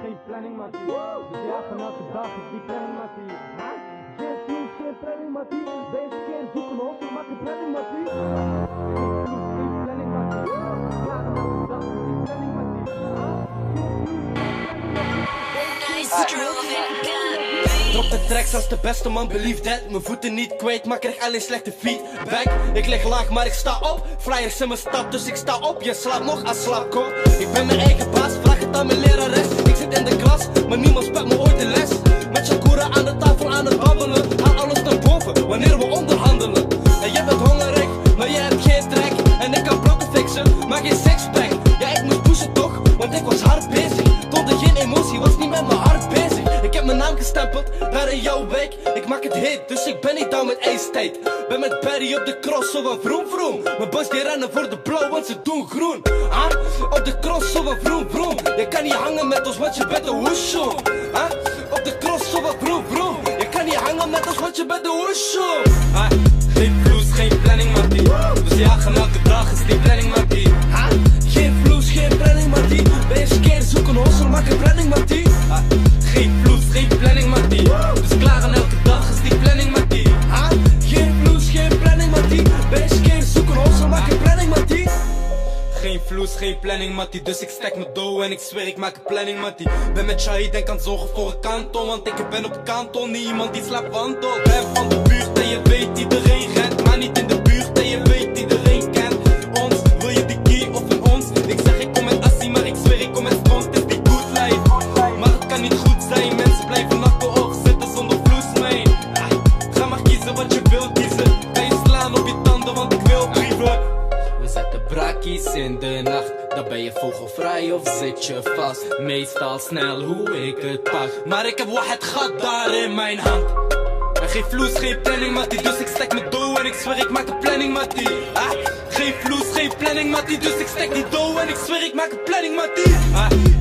geen planning, mattie. Dus ja, van elke dag is die planning, mattie. Geen vloes, geen planning, mattie. Deze keer zoeken we ons, maak een planning, mattie. Geen vloes, geen planning, mattie. Ja, van elke dag is die planning, mattie. Drop de tracks als de beste man, believe that. Mijn voeten niet kwijt, maar krijg alleen slechte feedback. Ik lig laag, maar ik sta op. Flyers in mijn stad, dus ik sta op. Je slaapt nog als slaapkop. Ik ben mijn eigen baas, vraag het aan mijn lerares. Ik zit in de klas, maar niemand spelt me ooit de les. Met Shakura aan de tafel aan het babbelen. Haal alles naar boven, wanneer we onderhandelen. En jij bent hongerig, maar jij hebt geen trek. En ik kan blokken fixen, maar geen sixpack. Ja, ik moest pushen toch, want ik was hard bezig. Toonde geen emotie, was niet met mijn hart bezig. Ik heb mijn naam gestempeld, daar in jouw wijk. Ik maak het heet, dus ik ben niet down met ijstijd. Ben met Barry op de cross, zo van vroom vroom. Mijn boys die rennen voor de blauw, want ze doen groen. Op de cross, zo van vroom vroom. Je kan niet hangen met ons, want je bent een woeshoe. Op de cross, zo van vroom vroom. Je kan niet hangen met ons, want je bent een woeshoe. Geen vloes, geen planning, mattie. Dus ja, gaan elke dag is die planning, mattie. Geen vloes, geen planning, mattie. Bij eens keer zoeken hossel, maak een planning, mattie. Geen vloes, geen planning, mattie. Dus klaar aan elke dag is die planning, mattie. Geen vloes, geen planning, mattie. Bij eens keer zoeken hossel, maak een planning, mattie. Geen vloes, geen planning, mattie. Dus ik stek mijn dough en ik zweer ik maak een planning, mattie. Ben met Shahid en kan zorgen voor een kanton. Want ik ben op kanton, niet iemand die slaapt wandel. Ben van de buurt en je weet iedereen rent. Maar niet in de buurt en je weet iedereen kent ons. Wil je die key of een ons? Ik zeg ik kom met Assie, maar ik zweer ik kom met stront. Het is die good life, maar het kan niet goed zijn. Mensen blijven nakken of zitten zonder vloes, mee. Ga maar kiezen wat je wilt kiezen. Kan je slaan op je tanden, want ik wil brieven. We zetten brakies in de nacht. Dan ben je vogelvrij of zit je vast. Meestal snel hoe ik het pak. Maar ik heb wel het gat daar in mijn hand. En geen vloes, geen planning, mattie. Dus ik stek mijn dough en ik zweer ik maak een planning, mattie. Geen vloes, geen planning, mattie. Dus ik stek die dough en ik zweer ik maak een planning, mattie.